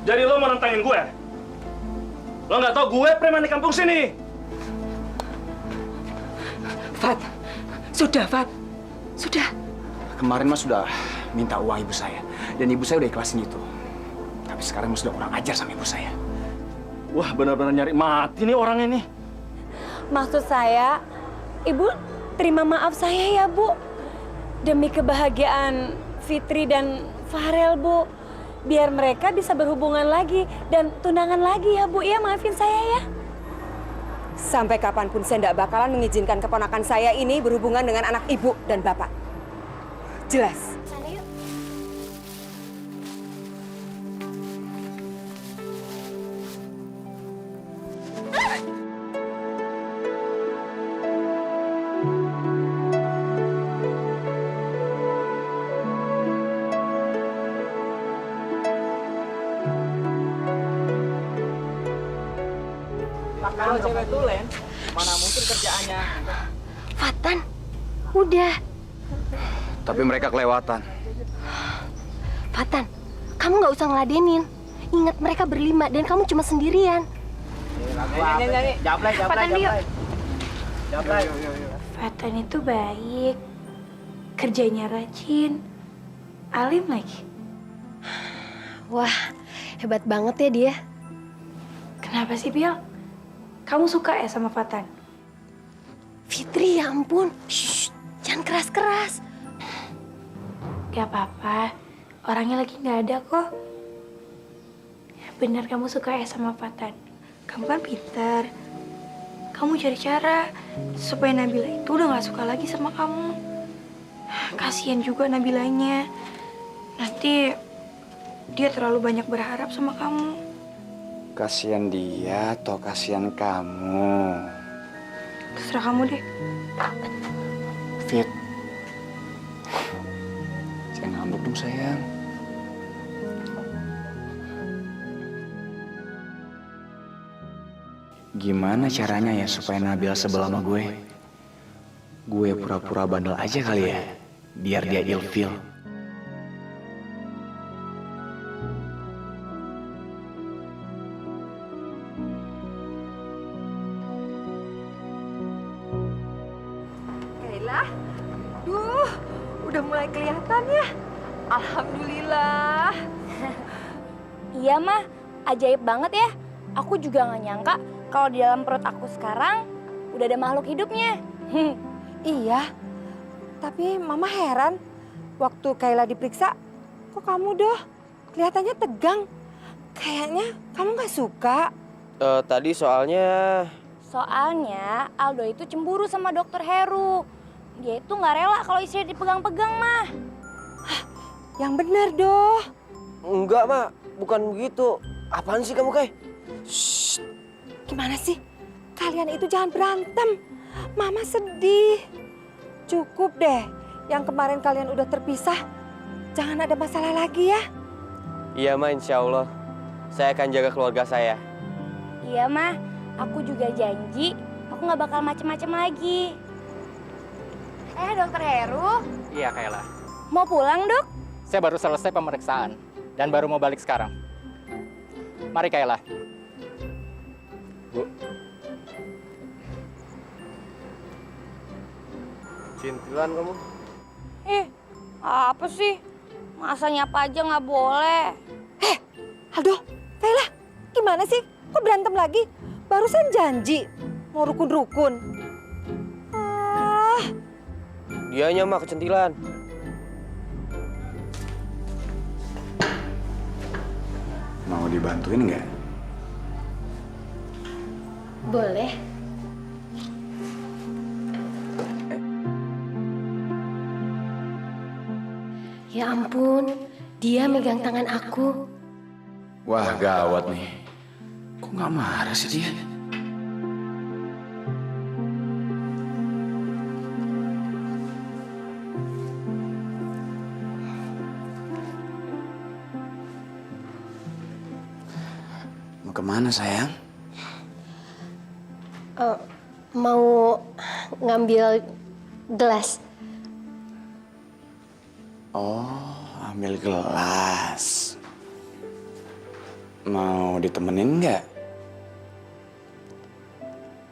Jadi lo mau nantangin gue? Lo nggak tahu gue preman di kampung sini? Fat, sudah Fat, sudah. Kemarin Mas sudah minta uang ibu saya. Dan ibu saya udah ikhlasin itu. Tapi sekarang Mas sudah kurang ajar sama ibu saya. Wah, benar-benar nyari mati nih orang ini. Maksud saya, Ibu terima maaf saya ya, Bu. Demi kebahagiaan Fitri dan Farel, Bu. Biar mereka bisa berhubungan lagi dan tunangan lagi ya, Bu. Ya, maafin saya ya. Sampai kapanpun saya tidak bakalan mengizinkan keponakan saya ini berhubungan dengan anak ibu dan bapak. Jelas. Sana yuk. Kalau cewek tulen, mana mungkin kerjaannya? Fatan, udah. Tapi mereka kelewatan. Fatan, kamu nggak usah ngeladenin. Ingat mereka berlima dan kamu cuma sendirian. Fatan, yuk. Fatan itu baik, kerjanya rajin, alim lagi. Wah, hebat banget ya dia. Kenapa sih, Bil? Kamu suka ya sama Fatan? Fitri, ya ampun. Shh, jangan keras-keras. Gak apa-apa, orangnya lagi nggak ada kok. Benar kamu suka ya sama Fatan. Kamu kan pintar. Kamu cari cara supaya Nabila itu udah nggak suka lagi sama kamu. Kasian juga Nabilanya. Nanti dia terlalu banyak berharap sama kamu. Kasihan dia atau kasihan kamu? Terserah kamu deh. Fit. Jangan ngambek dong, sayang. Gimana caranya ya supaya Nabila sebel sama gue? Gue pura-pura bandel aja kali ya, biar dia ilfil. Kayla, udah mulai kelihatan ya. Alhamdulillah. Iya, Mah. Ajaib banget ya. Aku juga nggak nyangka kalau di dalam perut aku sekarang udah ada makhluk hidupnya. Iya, tapi Mama heran. Waktu Kayla diperiksa, kok kamu doh kelihatannya tegang. Kayaknya kamu nggak suka. Tadi soalnya Soalnya Aldo itu cemburu sama dokter Heru. Dia itu nggak rela kalau istrinya dipegang-pegang, Mah. Yang benar doh. enggak, Mak. Bukan begitu. Apaan sih kamu, Kay? Shh, gimana sih? Kalian itu jangan berantem. Mama sedih. Cukup deh. Yang kemarin kalian udah terpisah. Jangan ada masalah lagi ya. Iya, Ma, insya Allah. Saya akan jaga keluarga saya. Iya, Mah. Aku juga janji aku nggak bakal macem-macem lagi. Dokter Heru. Iya, Kayla. Mau pulang, Dok? Saya baru selesai pemeriksaan dan baru mau balik sekarang. Mari, Kayla. Bu. Cintilan kamu. Apa sih? Masa nyapa aja nggak boleh? Aldo, Kayla, gimana sih? Kok berantem lagi? Barusan janji mau rukun-rukun. Dianya, Mak, kecentilan. Mau dibantuin nggak? Boleh. Ya ampun, dia megang tangan aku. Wah, gawat nih. Kok nggak marah sih dia? Mau kemana, sayang? Mau ngambil gelas. Oh, ambil gelas. Mau ditemenin nggak?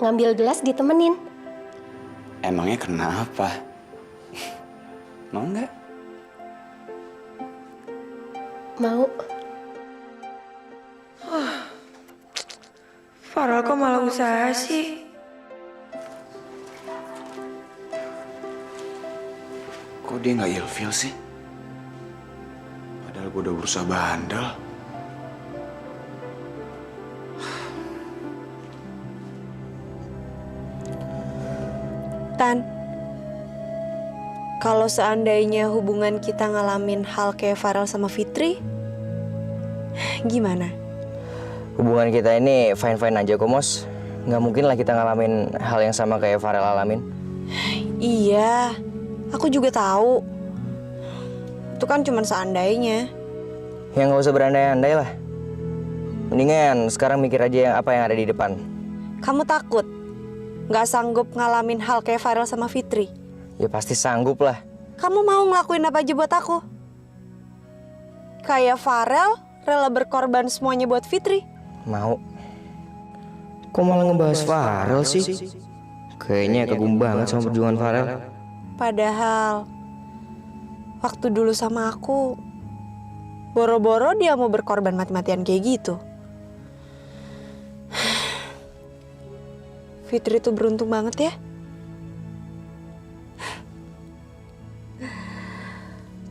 Ngambil gelas ditemenin. Emangnya kenapa? Mau nggak? Mau. Farel kok malah usaha sih? Kok dia nggak ilfil sih? Padahal gue udah berusaha bandel. Tan, kalau seandainya hubungan kita ngalamin hal kayak Farel sama Fitri, gimana? Hubungan kita ini fine-fine aja kok, Mos. Nggak mungkin lah kita ngalamin hal yang sama kayak Farel alamin. Iya, aku juga tahu. Itu kan cuma seandainya. Ya nggak usah berandai-andai lah. Mendingan sekarang mikir aja apa yang ada di depan. Kamu takut nggak sanggup ngalamin hal kayak Farel sama Fitri? Ya pasti sanggup lah. Kamu mau ngelakuin apa aja buat aku? Kayak Farel rela berkorban semuanya buat Fitri. Mau. Kok malah ngebahas Farel sih? Kayaknya kagum banget sama perjuangan Farel. Padahal waktu dulu sama aku, boro-boro dia mau berkorban mati-matian kayak gitu. Fitri tuh beruntung banget ya.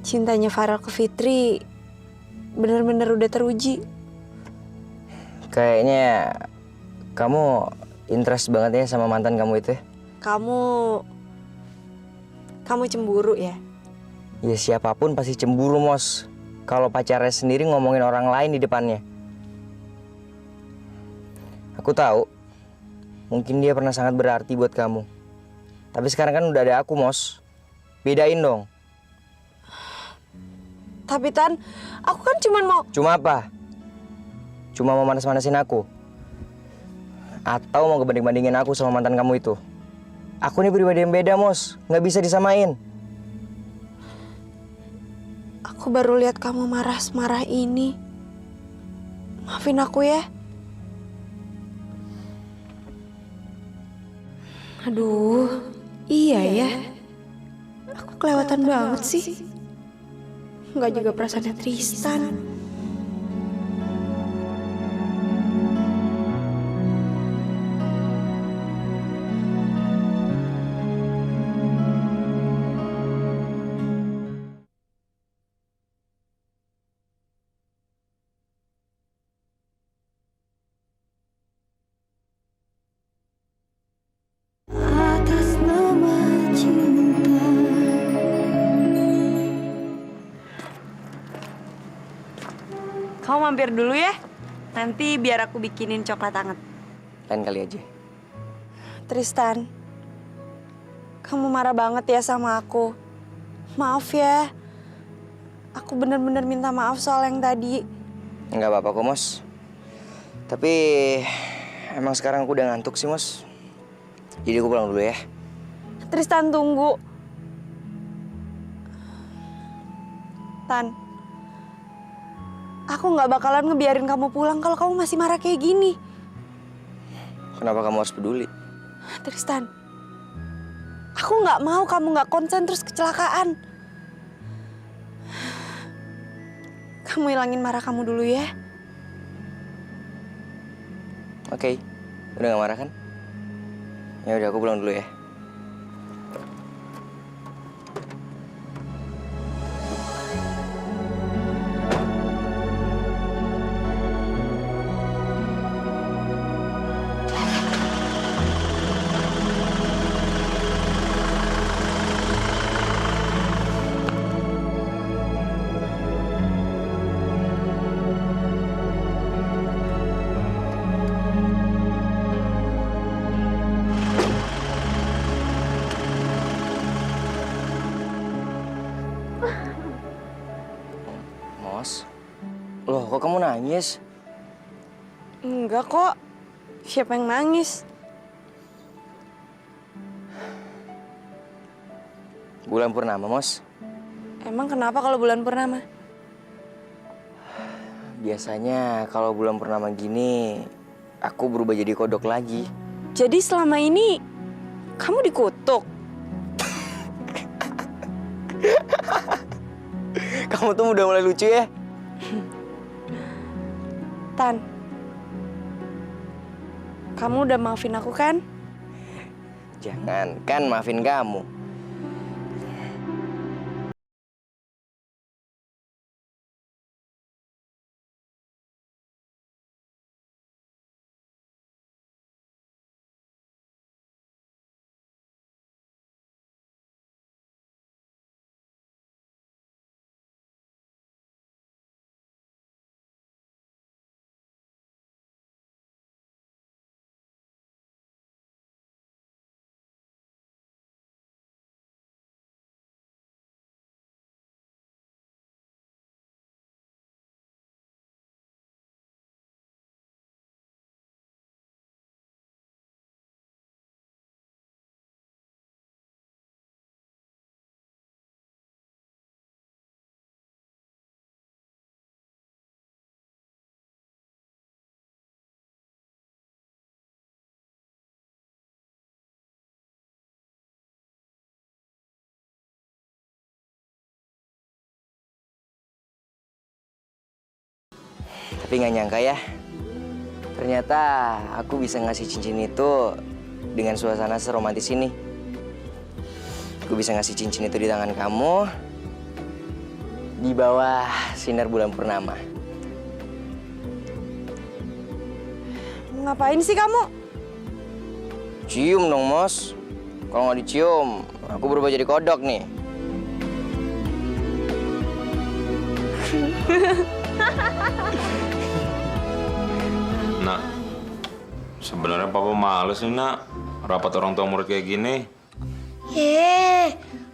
Cintanya Farel ke Fitri bener-bener udah teruji. Kayaknya kamu interest banget ya sama mantan kamu itu ya? Kamu cemburu ya? Ya siapapun pasti cemburu, Mos. Kalau pacarnya sendiri ngomongin orang lain di depannya. Aku tahu, mungkin dia pernah sangat berarti buat kamu. Tapi sekarang kan udah ada aku, Mos. Bedain dong. Tapi Tan, aku kan cuman mau... Cuma apa? Cuma mau manas-manasin aku? Atau mau ngebanding-bandingin aku sama mantan kamu itu? Aku ini pribadi yang beda, Mos. Nggak bisa disamain. Aku baru lihat kamu marah-marah ini. Maafin aku ya. Aduh, iya ya. Aku kelewatan banget sih. Nggak juga perasaannya Tristan. Kamu mampir dulu ya. Nanti biar aku bikinin coklat hangat. Lain kali aja. Tristan, kamu marah banget ya sama aku. Maaf ya. Aku bener-bener minta maaf soal yang tadi. Nggak apa-apa kok, Mos. Tapi emang sekarang aku udah ngantuk sih, Mos. Jadi aku pulang dulu ya. Tristan, tunggu. Tan, aku nggak bakalan ngebiarin kamu pulang kalau kamu masih marah kayak gini. Kenapa kamu harus peduli? Tristan, aku nggak mau kamu nggak konsen terus kecelakaan. Kamu hilangin marah kamu dulu ya. Oke, udah gak marah kan? Ya udah, aku pulang dulu ya. Mos, loh kok kamu nangis? Enggak kok. Siapa yang nangis? Bulan purnama, Mos. Emang kenapa kalau bulan purnama? Biasanya kalau bulan purnama gini, aku berubah jadi kodok lagi. Jadi selama ini kamu dikutuk? Kamu tuh udah mulai lucu ya? Tan, kamu udah maafin aku kan? Jangan, kan maafin kamu. Tapi nggak nyangka ya, ternyata aku bisa ngasih cincin itu dengan suasana seromantis ini. Aku bisa ngasih cincin itu di tangan kamu, di bawah sinar bulan purnama. Ngapain sih kamu? Cium dong, Mos. Kalau nggak dicium, aku berubah jadi kodok nih. Nak, sebenarnya papa males nih, Nak. Rapat orang tua murid kayak gini.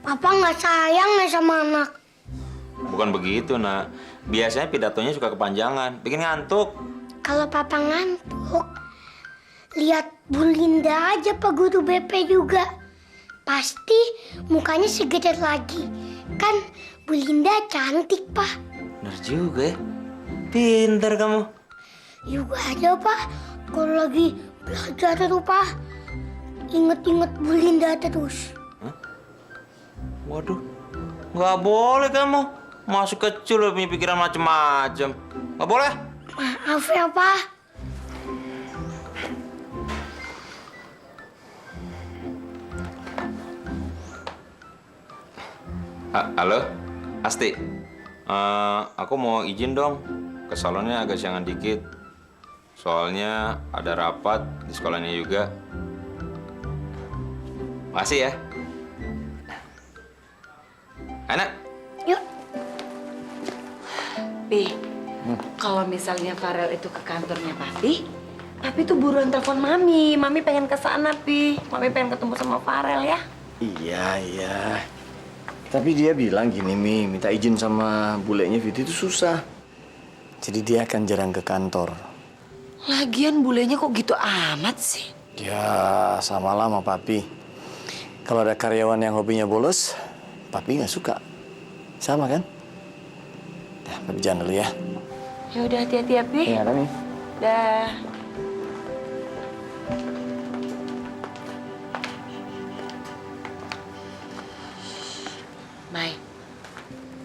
Papa nggak sayang nih sama anak. Bukan begitu, Nak. Biasanya pidatonya suka kepanjangan, bikin ngantuk. Kalau papa ngantuk, lihat Bu Linda aja Pak Guru BP juga. Pasti mukanya segede lagi. Kan Bu Linda cantik, Pak. Bener juga ya. Pinter kamu. Juga aja, Pak. Kalau lagi belajar tuh, Pak. Inget-inget Bu Linda terus. Waduh, nggak boleh kamu. Masih kecil udah punya pikiran macem-macem. Nggak boleh. Maaf ya, Pak. Halo, Asti. Aku mau izin dong. Ke salonnya agak siangan dikit. Soalnya ada rapat di sekolahnya juga. Makasih ya. Anak. Yuk. Pi, kalau misalnya Farel itu ke kantornya Papi tuh buruan telepon Mami. Mami pengen ke sana, Pi. Mami pengen ketemu sama Farel ya. Iya. Tapi dia bilang gini, Mi, minta izin sama bulenya Viti itu susah. Jadi dia akan jarang ke kantor. Lagian bulenya kok gitu amat sih? Ya, samalah sama Papi. Kalau ada karyawan yang hobinya bolos, Papi nggak suka. Sama kan? Dah, Papi jalan dulu ya. Ya udah hati-hati ya, Pi. Iya, Mi. Dah. Mai,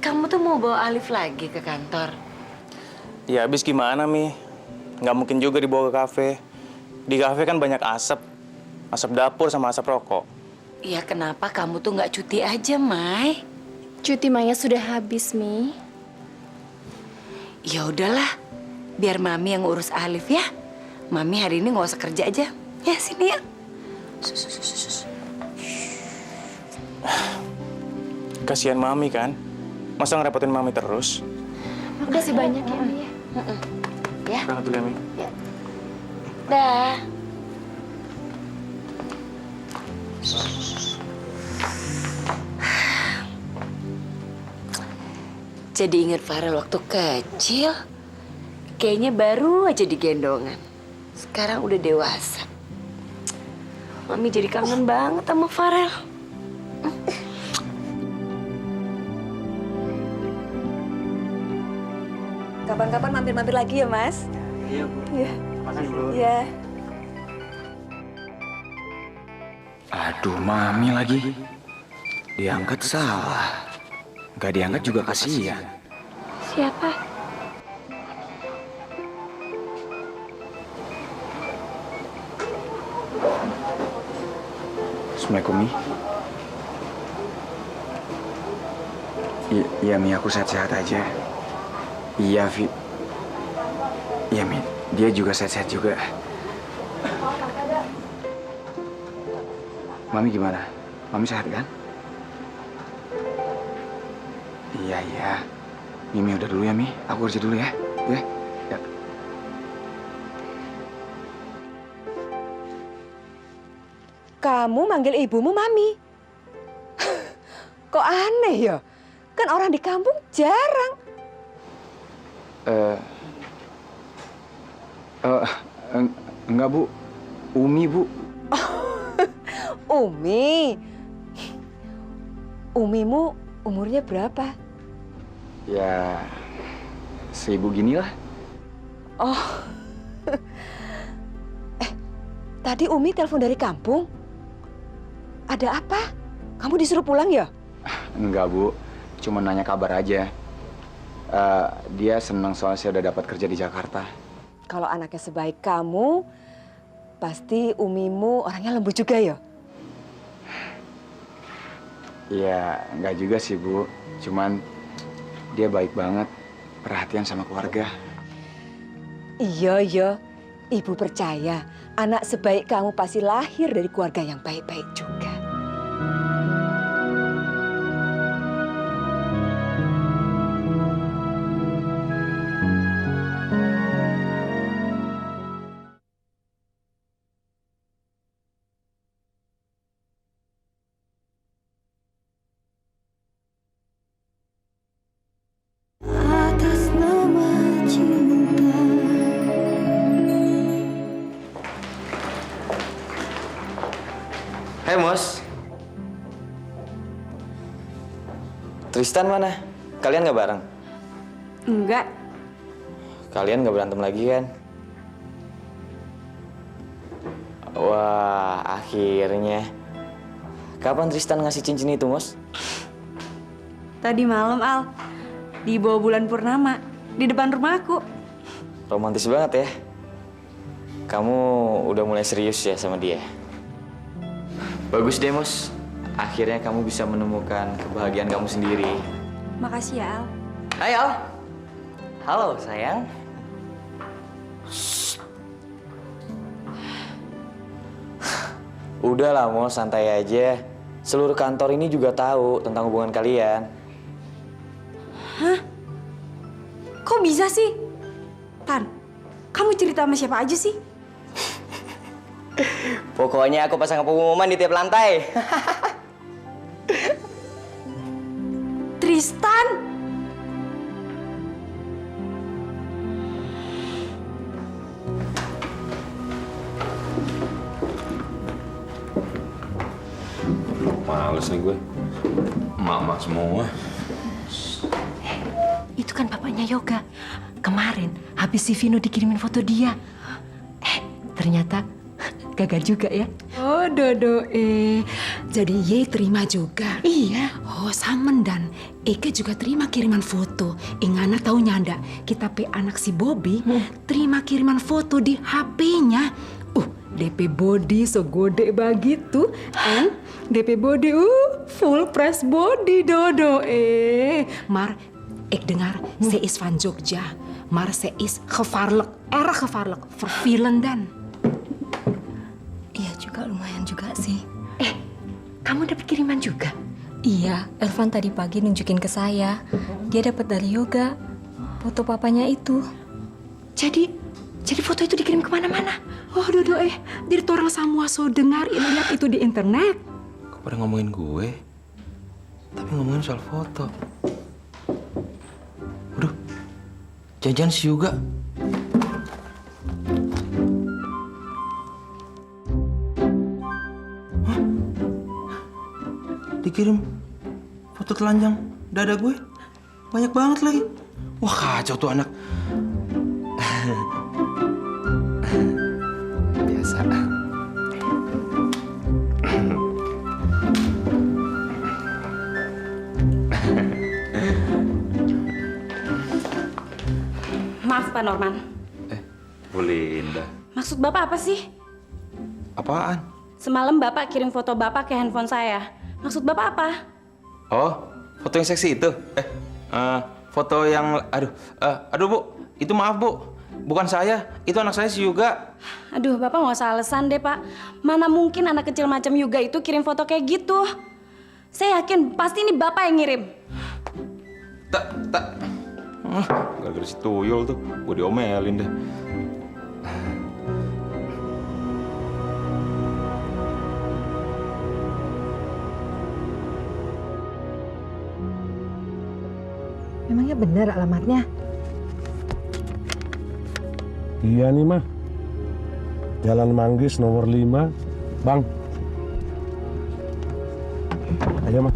kamu tuh mau bawa Alif lagi ke kantor? Ya habis gimana, Mi? Nggak mungkin juga dibawa ke kafe. Di kafe kan banyak asap. Asap dapur sama asap rokok. Iya, kenapa kamu tuh nggak cuti aja, Mai? Cuti Maya sudah habis, Mi. Ya udahlah, biar Mami yang urus Alif ya. Mami hari ini nggak usah kerja aja. Ya, sini ya. Sus. Kasihan Mami kan? Masa ngerepotin Mami terus? Makasih banyak ya, Mi. Ya. Berangkat dulu ya, Mi. Dah. Jadi ingat Farel waktu kecil. Kayaknya baru aja digendongan. Sekarang udah dewasa. Mami jadi kangen banget sama Farel. Kapan-kapan mampir-mampir lagi ya, Mas. Iya, Bu. Iya. Makasih, Bu. Iya. Aduh, Mami lagi. Diangkat salah. Gak diangkat juga kasihan. Siapa? Assalamualaikum, Mi. Iya, Mi, aku sehat-sehat aja. Iya, Vi. Iya, Mi. Dia juga sehat-sehat juga. Mami gimana? Mami sehat kan? Iya, iya. Mimi udah dulu ya, Mi. Aku kerja dulu ya. Ya. Ya. Kamu manggil ibumu Mami. Kok aneh ya? Kan orang di kampung jarang. Enggak, Bu. Umi, Bu. Umi. Umimu umurnya berapa? Ya, 1000 gini lah. Oh. Tadi Umi telepon dari kampung. Ada apa? Kamu disuruh pulang ya? Enggak, Bu. Cuma nanya kabar aja. Dia senang soalnya saya udah dapat kerja di Jakarta. Kalau anaknya sebaik kamu, pasti Umimu orangnya lembut juga ya? Ya, enggak juga sih, Bu. Cuman dia baik banget, perhatian sama keluarga. Iya, iya. Ibu percaya anak sebaik kamu pasti lahir dari keluarga yang baik-baik juga. Hai, Mos. Tristan mana? Kalian nggak bareng? Enggak. Kalian nggak berantem lagi kan? Wah, akhirnya. Kapan Tristan ngasih cincin itu, Mos? Tadi malam, Al. Di bawah bulan purnama. Di depan rumah aku. Romantis banget ya. Kamu udah mulai serius ya sama dia? Bagus deh, Mos. Akhirnya kamu bisa menemukan kebahagiaan kamu sendiri. Makasih ya, Al. Hai, Al. Halo, sayang. Udahlah, Mos, santai aja. Seluruh kantor ini juga tahu tentang hubungan kalian. Hah? Kok bisa sih? Tan, kamu cerita sama siapa aja sih? Pokoknya aku pasang pengumuman di tiap lantai. Tristan! Males nih gue. Mama semua. Itu kan bapaknya Yoga. Kemarin habis si Vino dikirimin foto dia. Ternyata gagal juga ya. Oh, Dodo, jadi Ye terima juga? Iya. Oh, Samen dan Eke juga terima kiriman foto. Ngana tahu nyanda, kita pe anak si Bobby terima kiriman foto di HP-nya. DP body so gede begitu, and DP body full press body, Dodo, Maar, ik dengar, ze is van Jogja. Maar ze is gevaarlijk, erg gevaarlijk, vervelend dan. Iya juga, lumayan juga sih. Kamu dapat kiriman juga? Iya, Elvan tadi pagi nunjukin ke saya. Dia dapat dari Yoga foto papanya itu. Jadi foto itu dikirim kemana-mana. Oh, Dodo, jadi orang semua so dengar, lihat itu di internet. Kok pada ngomongin gue? Tapi ngomongin soal foto. Waduh, jajan sih juga. Hah? Dikirim foto telanjang dada gue? Banyak banget lagi. Wah, kacau tuh anak. Biasa. Maaf Pak Norman. Bu Linda. Maksud Bapak apa sih? Apaan? Semalam Bapak kirim foto Bapak ke handphone saya. Maksud Bapak apa? Oh, foto yang seksi itu? Foto yang... Aduh Bu, itu maaf Bu. Bukan saya, itu anak saya si Yuga. Aduh, Bapak nggak usah alasan deh, Pak. Mana mungkin anak kecil macam Yuga itu kirim foto kayak gitu? Saya yakin pasti ini Bapak yang ngirim. Gara-gara si tuyul tuh, gue diomelin deh. Memangnya benar alamatnya? Iya nih mah. Jalan Manggis nomor 5, Bang. Ayo mah.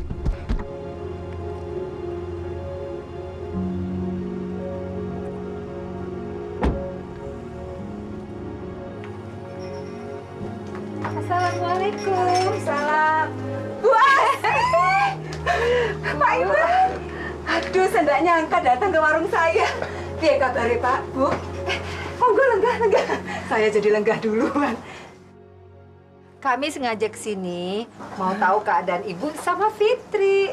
Assalamualaikum. Salam. Wah, Pak Iwan. Aduh, saya nggak nyangka datang ke warung saya. Piye kabarnya Pak, Bu? Monggo lenggah. Saya jadi lenggah duluan. Kami sengaja kesini mau tahu keadaan Ibu sama Fitri.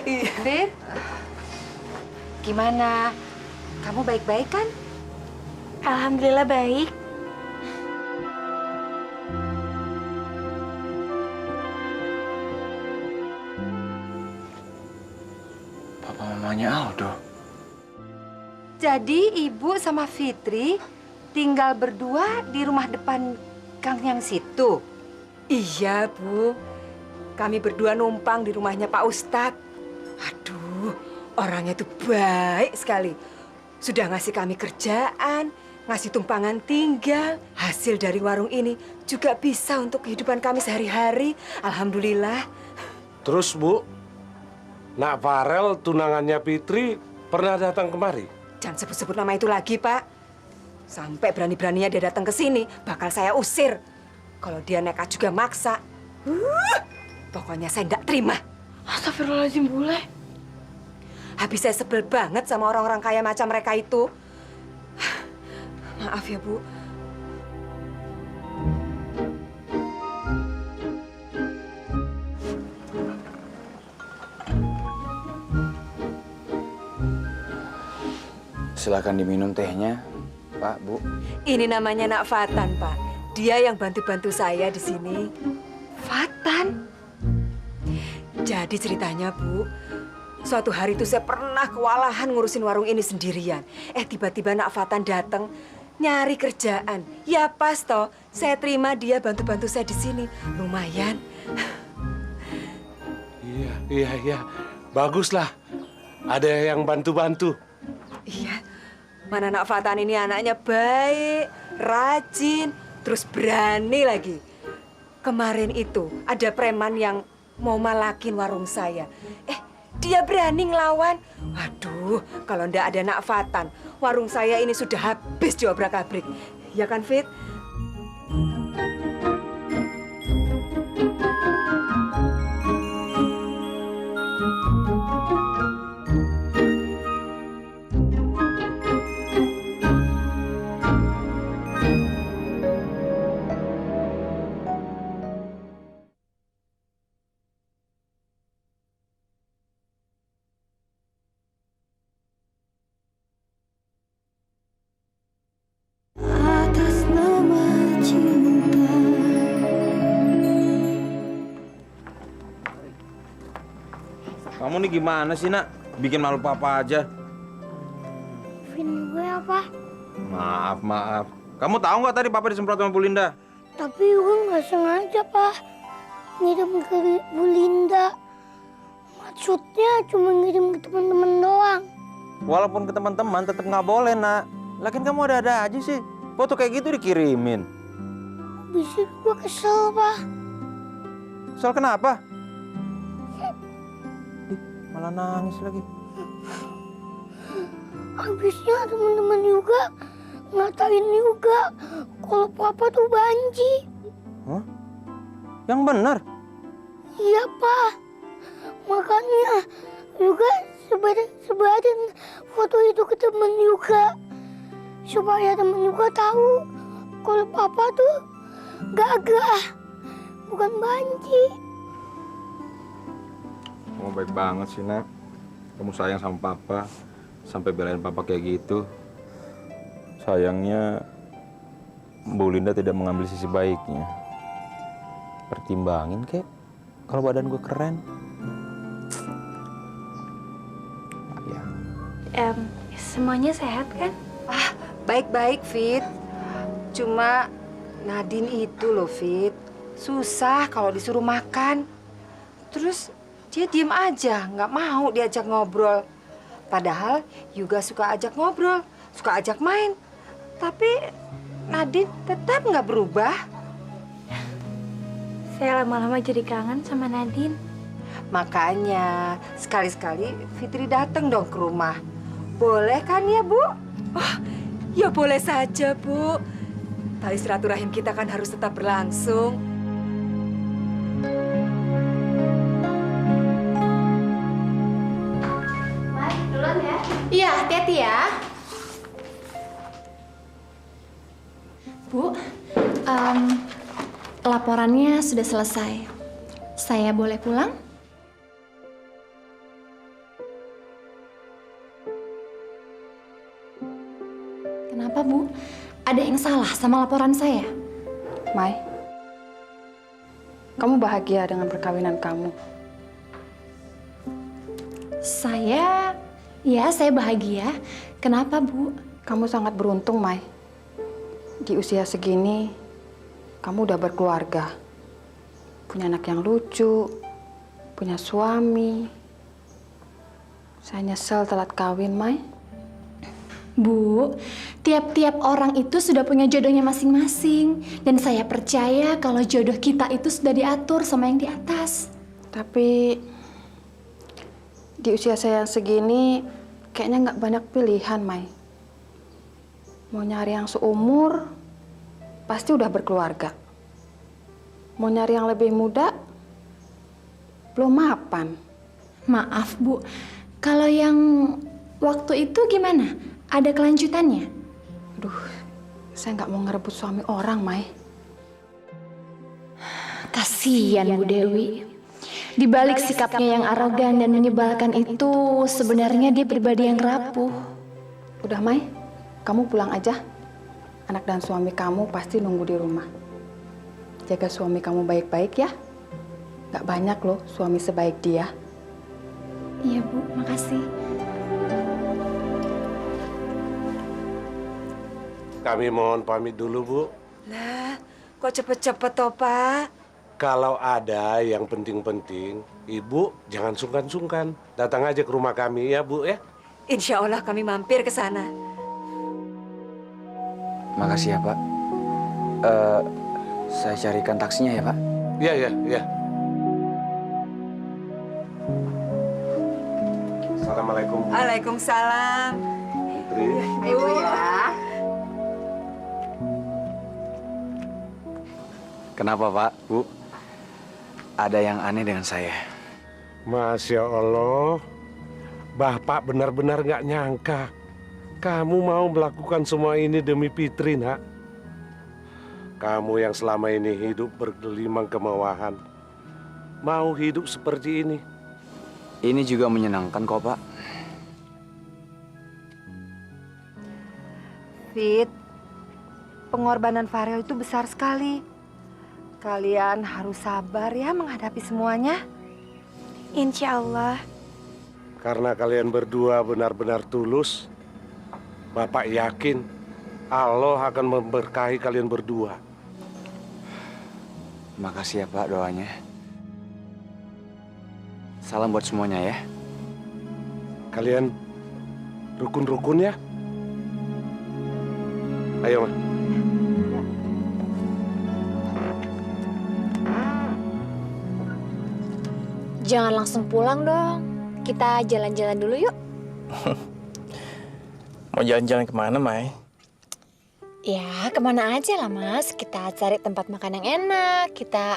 Iya. Fit, gimana? Kamu baik-baik kan? Alhamdulillah baik. Papa mamanya Aldo. Jadi Ibu sama Fitri tinggal berdua di rumah depan gang yang situ? Iya, Bu. Kami berdua numpang di rumahnya Pak Ustadz. Aduh, orangnya tuh baik sekali. Sudah ngasih kami kerjaan, ngasih tumpangan tinggal. Hasil dari warung ini juga bisa untuk kehidupan kami sehari-hari. Alhamdulillah. Terus Bu, Nak Farel tunangannya Fitri pernah datang kemari? Jangan sebut-sebut nama itu lagi, Pak. Sampai berani-beraninya dia datang ke sini, bakal saya usir. Kalau dia nekat juga maksa. Pokoknya saya tidak terima. Astagfirullahaladzim, Bule. Habis saya sebel banget sama orang-orang kaya macam mereka itu. Maaf ya, Bu. Silakan diminum tehnya, Pak, Bu. Ini namanya Nak Fatan, Pak. Dia yang bantu-bantu saya di sini. Fatan? Jadi ceritanya, Bu, suatu hari itu saya pernah kewalahan ngurusin warung ini sendirian. Tiba-tiba Nak Fatan datang nyari kerjaan. Ya pas toh, saya terima dia bantu-bantu saya di sini. Lumayan. Iya. Baguslah. Ada yang bantu-bantu. Iya. Mana Nak Fatan ini anaknya baik, rajin, terus berani lagi. Kemarin itu ada preman yang mau malakin warung saya. Dia berani ngelawan. Waduh, kalau ndak ada Nak Fatan, warung saya ini sudah habis diobrak-abrik. Ya kan, Fit? Kamu nih gimana sih, Nak? Bikin malu Papa aja. Maafin gue apa? Maaf. Kamu tahu nggak tadi Papa disemprot sama Bu Linda? Tapi gue nggak sengaja, Pak. Ngirim ke Bu Linda. Maksudnya cuma ngirim ke teman-teman doang. Walaupun ke teman-teman tetap nggak boleh, Nak. Lagian kamu ada-ada aja sih. Foto kayak gitu dikirimin. Bisa gue kesel, Pak. Kesel kenapa? malah nangis lagi. Habisnya teman-teman juga ngatain juga kalau papa tuh banci. Hah? Yang benar? Iya, Pak. Makanya juga sebarin foto itu ke temen juga. Supaya temen juga tahu kalau papa tuh gagah, bukan banci. Kamu baik banget sih, Nak. Kamu sayang sama papa, sampai belain papa kayak gitu. Sayangnya, Bu Linda tidak mengambil sisi baiknya. Pertimbangin, kek. Kalau badan gue keren. Semuanya sehat kan? Baik-baik, Fit. Cuma Nadine itu loh, Fit. Susah kalau disuruh makan. Terus dia diem aja, nggak mau diajak ngobrol. Padahal Yuga suka ajak ngobrol, suka ajak main. Tapi Nadine tetap nggak berubah. Saya lama-lama jadi kangen sama Nadine. Makanya sekali-sekali Fitri datang dong ke rumah. Boleh kan ya, Bu? Oh, ya boleh saja, Bu. Tali silaturahim kita kan harus tetap berlangsung. Mai, duluan ya. Iya, hati-hati ya. Bu, laporannya sudah selesai. Saya boleh pulang? Kenapa, Bu? Ada yang salah sama laporan saya? Mai, kamu bahagia dengan perkawinan kamu? Saya bahagia. Kenapa, Bu? Kamu sangat beruntung, Mai. Di usia segini, kamu udah berkeluarga. Punya anak yang lucu, punya suami. Saya nyesel telat kawin, Mai. Bu, tiap-tiap orang itu sudah punya jodohnya masing-masing. Dan saya percaya kalau jodoh kita itu sudah diatur sama yang di atas. Tapi di usia saya yang segini, kayaknya nggak banyak pilihan, Mai. Mau nyari yang seumur, pasti udah berkeluarga. Mau nyari yang lebih muda, belum mapan. Maaf, Bu. Kalau yang waktu itu gimana? Ada kelanjutannya? Aduh, saya nggak mau ngerebut suami orang, Mai. Kasihan Bu Dewi. Di balik sikapnya yang arogan dan menyebalkan itu, sebenarnya dia pribadi yang rapuh. Udah, Mai, kamu pulang aja. Anak dan suami kamu pasti nunggu di rumah. Jaga suami kamu baik-baik ya. Nggak banyak loh suami sebaik dia. Iya, Bu. Makasih. Kami mohon pamit dulu, Bu. Lah, kok cepet-cepet toh, Pak? Kalau ada yang penting-penting, Ibu jangan sungkan-sungkan. Datang aja ke rumah kami ya, Bu ya. Insya Allah kami mampir ke sana. Makasih ya, Pak. Saya carikan taksinya ya, Pak. Iya, iya, iya. Assalamualaikum. Waalaikumsalam. Putri. Ibu ya. Kenapa, Pak, Bu? Ada yang aneh dengan saya. Masya Allah. Bapak benar-benar nggak nyangka. Kamu mau melakukan semua ini demi Fitri, Nak. Kamu yang selama ini hidup bergelimang kemewahan. Mau hidup seperti ini. Ini juga menyenangkan kok, Pak. Fit, pengorbanan Farel itu besar sekali. Kalian harus sabar ya menghadapi semuanya. Insya Allah. Karena kalian berdua benar-benar tulus, Bapak yakin Allah akan memberkahi kalian berdua. Makasih ya, Pak, doanya. Salam buat semuanya ya. Kalian rukun-rukun ya. Ayo, Ma. Jangan langsung pulang dong. kita jalan-jalan dulu yuk. Mau jalan-jalan kemana, Mai? Ya, kemana aja lah, Mas. Kita cari tempat makan yang enak,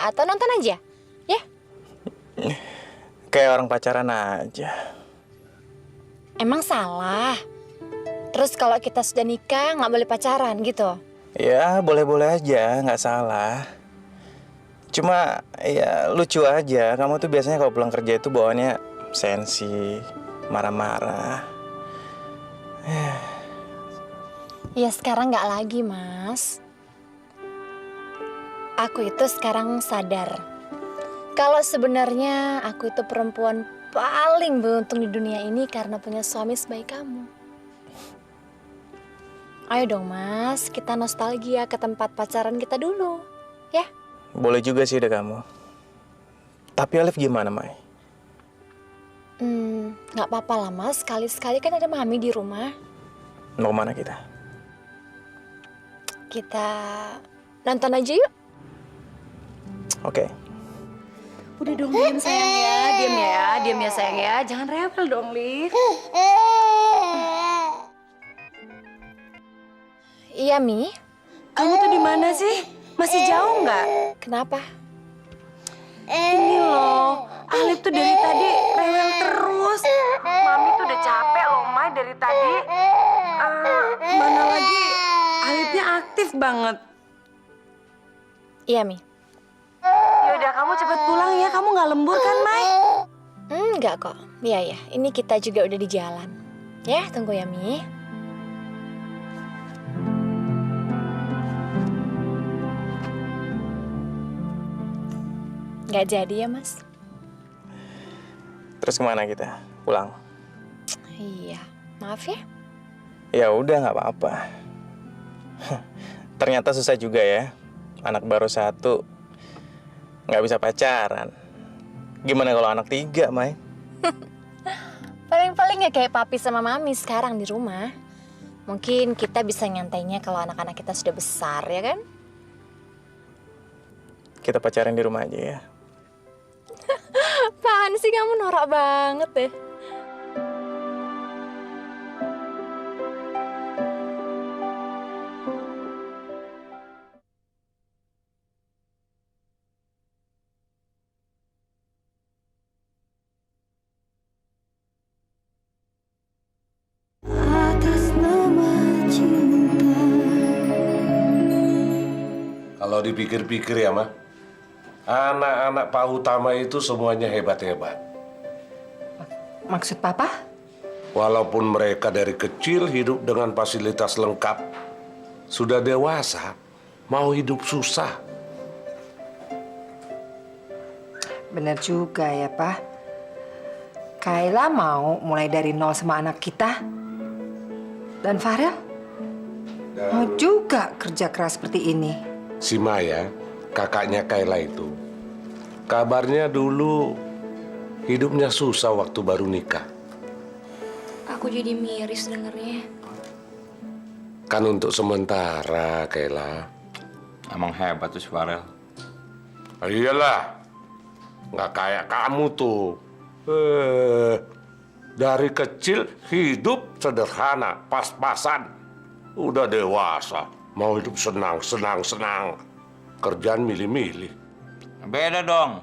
atau nonton aja, ya? Kayak orang pacaran aja. Emang salah? Terus kalau kita sudah nikah, nggak boleh pacaran gitu? Ya, boleh-boleh aja, nggak salah. Cuma, ya lucu aja. Kamu tuh biasanya kalau pulang kerja itu bawaannya sensi, marah-marah. Ya sekarang nggak lagi, Mas. Aku itu sekarang sadar kalau sebenarnya aku itu perempuan paling beruntung di dunia ini karena punya suami sebaik kamu. Ayo dong, Mas, kita nostalgia ke tempat pacaran kita dulu, ya? Boleh juga sih, kamu. Tapi Alif gimana, Mai? Nggak apa-apa lah, Mas. Sekali-sekali kan ada Mami di rumah. Mau kemana kita? Kita nonton aja yuk. Oke. Udah dong, diam sayang ya. Diam ya sayang ya. Jangan rewel dong, Liv. Iya, Mi. Kamu tuh di mana sih? Masih jauh nggak? Kenapa? Ini loh, Alif tuh dari tadi rewel terus. Mami tuh udah capek loh, Mai, dari tadi. Mana lagi Alifnya aktif banget. Iya, Mi. Yaudah, kamu cepet pulang ya. Kamu nggak lembur kan, Mai? Enggak kok. Iya, ini kita juga udah di jalan. Ya, tunggu ya, Mi. Nggak jadi ya, Mas? Terus kemana kita? Pulang? Iya, maaf ya. Ya udah, nggak apa-apa. Ternyata susah juga ya. Anak baru 1 nggak bisa pacaran. Gimana kalau anak 3, Mai? Paling-paling ya kayak papi sama mami sekarang di rumah. Mungkin kita bisa nyantainya kalau anak-anak kita sudah besar, ya kan? Kita pacaran di rumah aja ya. Apaan sih, kamu norak banget deh. Kalau dipikir-pikir ya, Ma, anak-anak Pak Utama itu semuanya hebat-hebat. Maksud Papa? Walaupun mereka dari kecil hidup dengan fasilitas lengkap, sudah dewasa, mau hidup susah. Bener juga ya, Pak. Kayla mau mulai dari nol sama anak kita. Dan Farel mau juga kerja keras seperti ini. Si Maya, kakaknya Kayla itu, kabarnya dulu hidupnya susah waktu baru nikah. Aku jadi miris dengernya. Kan untuk sementara, Kayla. Emang hebat tuh si Farel. Iyalah, nggak kayak kamu tuh. Dari kecil hidup sederhana, pas-pasan. Udah dewasa, mau hidup senang. Kerjaan milih-milih. Beda dong.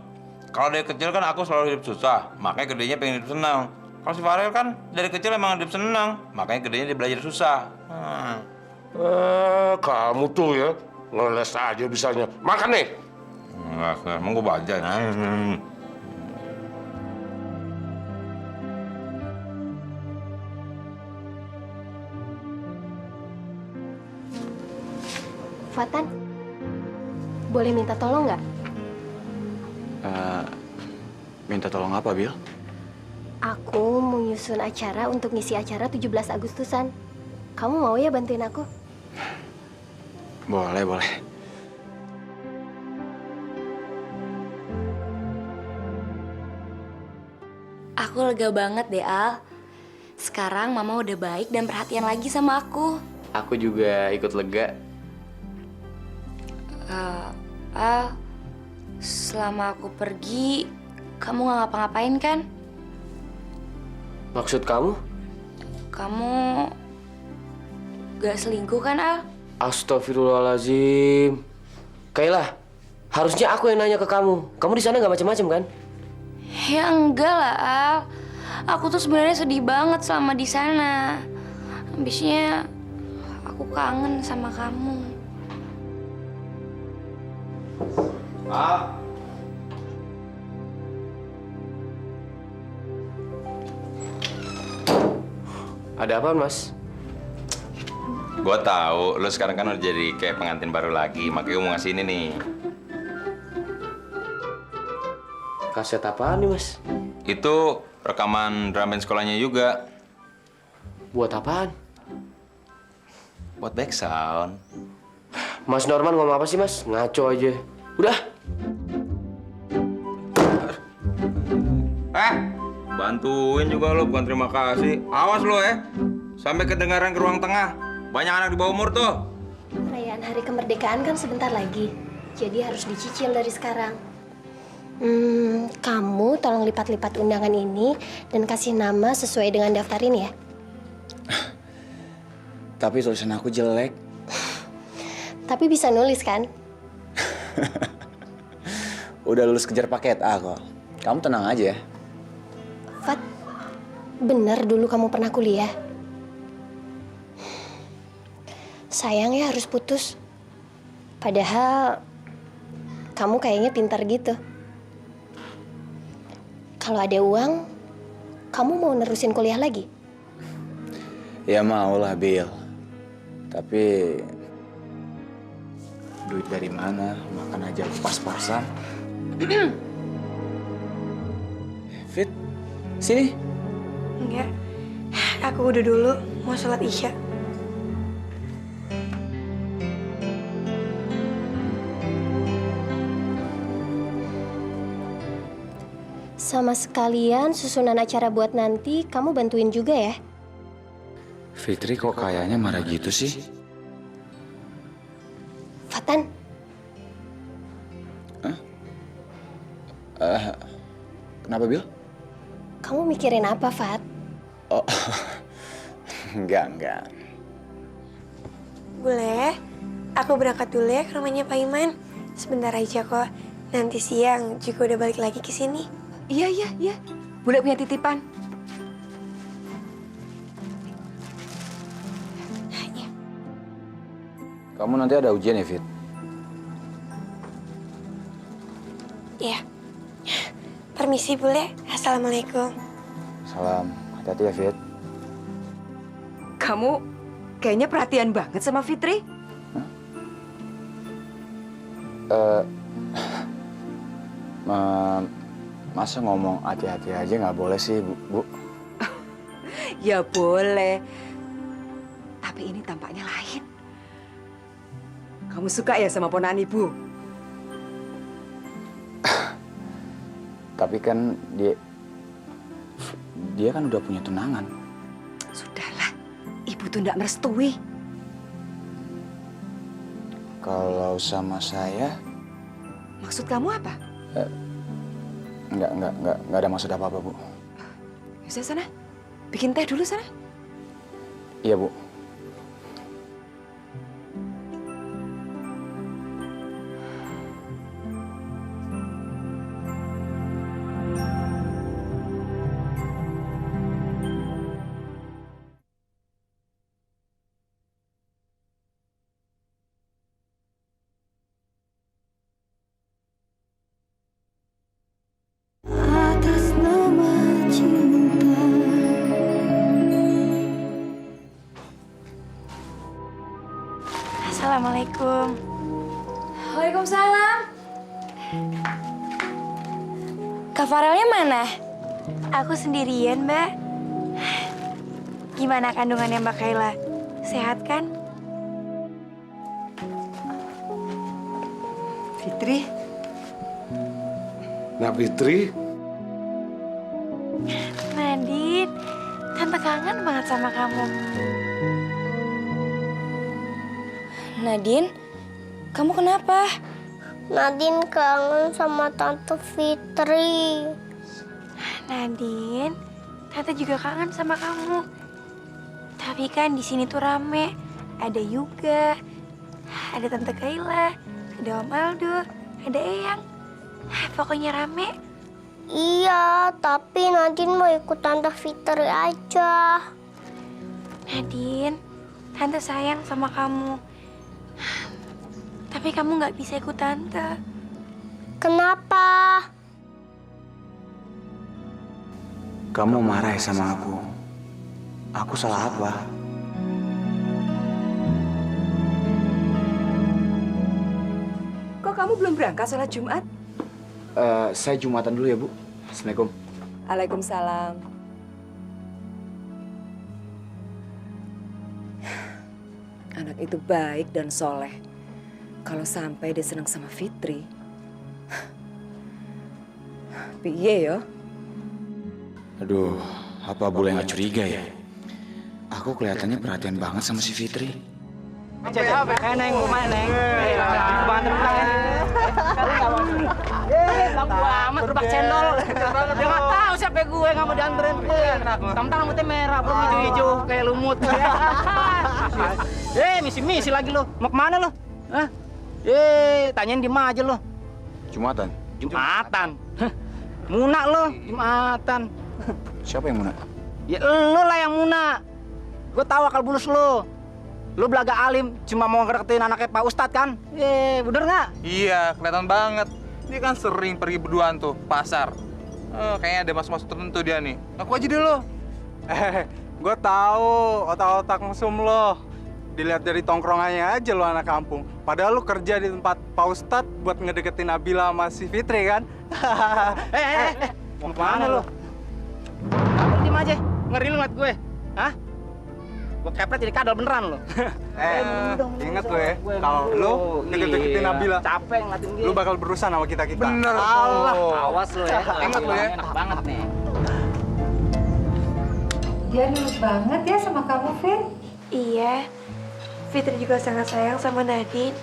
Kalau dari kecil kan aku selalu hidup susah, makanya gedenya pengen hidup senang. Kalau si Farel kan dari kecil emang hidup senang, makanya gedenya dia belajar susah. Kamu tuh ya, ngeles aja bisanya. Makan nih. Enggak, emang gue baca. Fatan, boleh minta tolong nggak? Minta tolong apa, Bil? Aku mau nyusun acara untuk ngisi acara 17 Agustusan. Kamu mau ya bantuin aku? Boleh, boleh. Aku lega banget deh, Al. Sekarang Mama udah baik dan perhatian lagi sama aku. Aku juga ikut lega. Al, selama aku pergi, kamu gak ngapa-ngapain kan? Maksud kamu? Kamu gak selingkuh kan, Al? Astagfirullahaladzim. Kayla, harusnya aku yang nanya ke kamu. Kamu di sana nggak macam-macam kan? Ya enggak lah, Al. Aku tuh sebenarnya sedih banget selama di sana. Habisnya aku kangen sama kamu. Al. Ada apa, Mas? Gue tahu, lo sekarang kan udah jadi kayak pengantin baru lagi, makanya gue mau ngasih ini nih. Kaset apaan nih, Mas? Itu rekaman drum band sekolahnya juga. Buat apaan? Buat back sound. Mas Norman ngomong apa sih, Mas? Ngaco aja. Udah. Bantuin juga lo, bukan terima kasih. Awas lo ya, sampai kedengaran ke ruang tengah. Banyak anak di bawah umur tuh. Perayaan hari kemerdekaan kan sebentar lagi. Jadi harus dicicil dari sekarang. Kamu tolong lipat-lipat undangan ini dan kasih nama sesuai dengan daftar ini ya. Tapi tulisan aku jelek. Tapi bisa nulis kan? Udah lulus kejar paket A kok. Kamu tenang aja. Fat, bener dulu kamu pernah kuliah? Sayang ya harus putus. Padahal kamu kayaknya pintar gitu. Kalau ada uang, kamu mau nerusin kuliah lagi? Ya mau lah, Bill. Tapi duit dari mana? Makan aja pas-pasan. Fit, sini. Enggak. Aku udah dulu mau sholat Isya. Sama sekalian susunan acara buat nanti kamu bantuin juga ya? Fitri kok kayaknya marah gitu sih? Fatan. Kenapa, Bill? Kamu mikirin apa, Fat? Oh, enggak. Boleh? Aku berangkat dulu ya ke rumahnya Pak Iman. Sebentar aja kok. Nanti siang juga udah balik lagi ke sini. Iya. Bule punya titipan. Kamu nanti ada ujian ya, Fit? Iya. Permisi, Bule. Assalamualaikum. Salam. Hati-hati ya, Fit. Kamu kayaknya perhatian banget sama Fitri. Masa ngomong hati-hati aja nggak boleh sih, Bu? Ya boleh. Tapi ini tampaknya lain. Kamu suka ya sama ponakan ibu? Tapi kan dia kan udah punya tunangan. Sudahlah, ibu tuh nggak merestui. Kalau sama saya? Maksud kamu apa? Nggak ada maksud apa-apa, Bu. Bisa sana, bikin teh dulu sana. Iya, Bu. Assalamualaikum. Waalaikumsalam. Kak Farelnya mana? Aku sendirian, Mbak. Gimana kandungannya Mbak Kayla? Sehat kan? Fitri? Nak Fitri? Nadine, Tante kangen banget sama kamu. Nadine, kamu kenapa? Nadine kangen sama Tante Fitri. Nadine, Tante juga kangen sama kamu. Tapi kan di sini tuh rame. Ada Yuga, ada Tante Kayla, ada Om Aldo, ada Eyang. Pokoknya rame. Iya, tapi Nadine mau ikut Tante Fitri aja. Nadine, Tante sayang sama kamu. Tapi kamu nggak bisa ikut Tante. Kenapa? Kamu marah ya sama aku? Aku salah apa? Kok kamu belum berangkat sholat Jumat? Saya Jumatan dulu ya, Bu. Assalamualaikum. Waalaikumsalam. Anak itu baik dan soleh. Kalau sampai dia senang sama Fitri, piye yo? Aduh, apa boleh nggak curiga ya? Aku kelihatannya perhatian banget sama si Fitri. Neng, rumah Neng. Banget tentang. Kali nggak mau. Bangku amat berubah cendol. Dia nggak tahu siapa gue nggak mau dianterin. Tentang rambutnya merah, belum hijau-hijau kayak lumut. Misi-misi lagi lo. Mau kemana lo? Hah? Tanyain di mana aja lo. Jumatan. Jumatan. Muna lo, Jumatan. Siapa yang Muna? Ya lo lah yang Muna. Gue tahu akal bulus lo. Lu belaga alim, cuma mau ngedeketin anaknya Pak Ustadz kan? Bener nggak? Iya, kelihatan banget. Dia kan sering pergi berduaan tuh, pasar. Kayaknya ada maksud-maksud tertentu dia nih. Ngaku aja deh lo. Gue tahu otak-otak mesum lo. Dilihat dari tongkrongannya aja lo anak kampung. Padahal lo kerja di tempat Pak Ustadz buat ngedeketin Nabila sama si Fitri kan? Mau kemana lo? Kamu diem aja, ngeri lu ngeliat gue. Hah? Gue kepret jadi kadal beneran lo. Ingat lo ya, kalau lo deket-deketin Nabila, capek ngeliatin dia. lo bakal berurusan sama kita-kita. Bener. Allah, awas lo ya. Ingat lo ya. Enak banget nih. Dia nurut banget ya sama kamu, Fit. Iya, Fitri juga sangat sayang sama Nadine.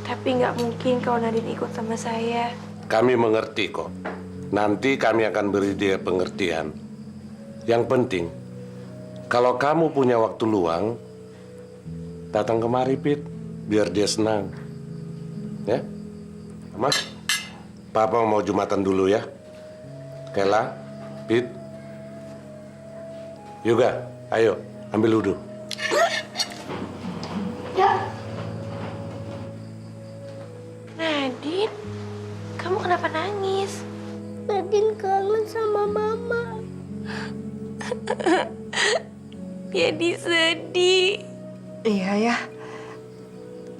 Tapi nggak mungkin kalau Nadine ikut sama saya. Kami mengerti kok. Nanti kami akan beri dia pengertian. Yang penting, kalau kamu punya waktu luang, datang kemari, Pit, biar dia senang. Ya? Mas, Papa mau Jumatan dulu ya. Kela, Pit. Yuga, ayo, ambil wudhu. Ya. Nadine, kamu kenapa nangis? Nadine kangen sama Mama. Jadi sedih. Iya ya.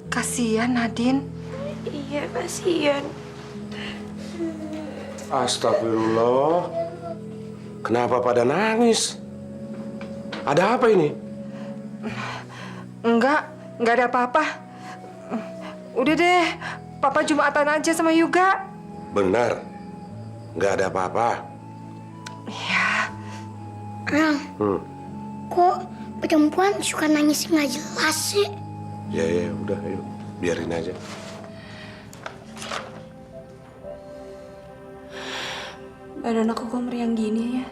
Kasihan Nadine. Iya, kasihan. Astagfirullah. Kenapa pada nangis? Ada apa ini? Enggak ada apa-apa. Udah deh, Papa Jumatan aja sama Yuga. Benar, nggak ada apa-apa. Rang, kok perempuan suka nangis nggak jelas sih? Ya, udah, ayo, biarin aja. Badan aku kok meriang gini ya?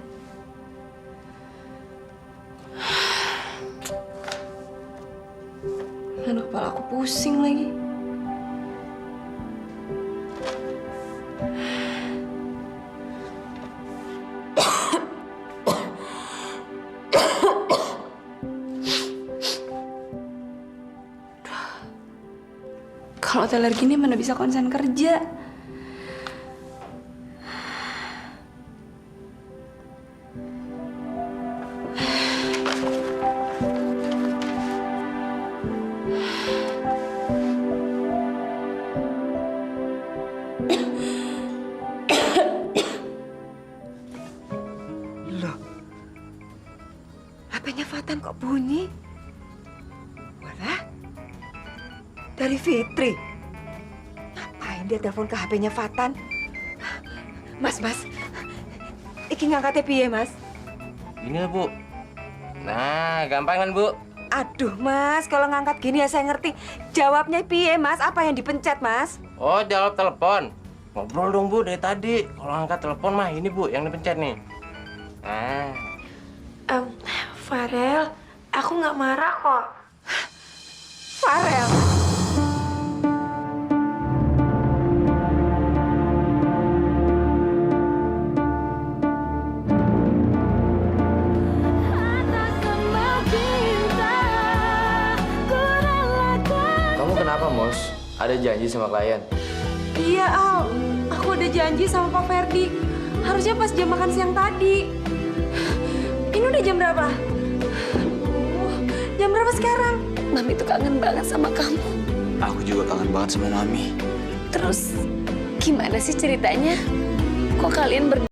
Aduh, kepala aku pusing lagi. Kalau teler gini mana bisa konsen kerja? Loh, HP-nya Fatan kok bunyi? Walah, dari Fitri. Ngapain dia telepon ke HP-nya Fatan? Mas, iki ngangkatnya piye, Mas? Ini lah, Bu. Nah, gampang kan, Bu? Aduh, Mas, kalau ngangkat gini ya saya ngerti. Jawabnya piye, Mas? Apa yang dipencet, Mas? Oh, jawab telepon. Ngobrol dong, Bu, dari tadi. Kalau angkat telepon mah ini, Bu, yang dipencet nih. Farel, aku nggak marah kok. Farel. Kamu kenapa, Mos? Ada janji sama klien? Iya, Al. Aku udah janji sama Pak Ferdi. Harusnya pas jam makan siang tadi. Ini udah jam berapa? Jam berapa sekarang? Mami tuh kangen banget sama kamu. Aku juga kangen banget sama Mami. Terus gimana sih ceritanya? Kok kalian berdua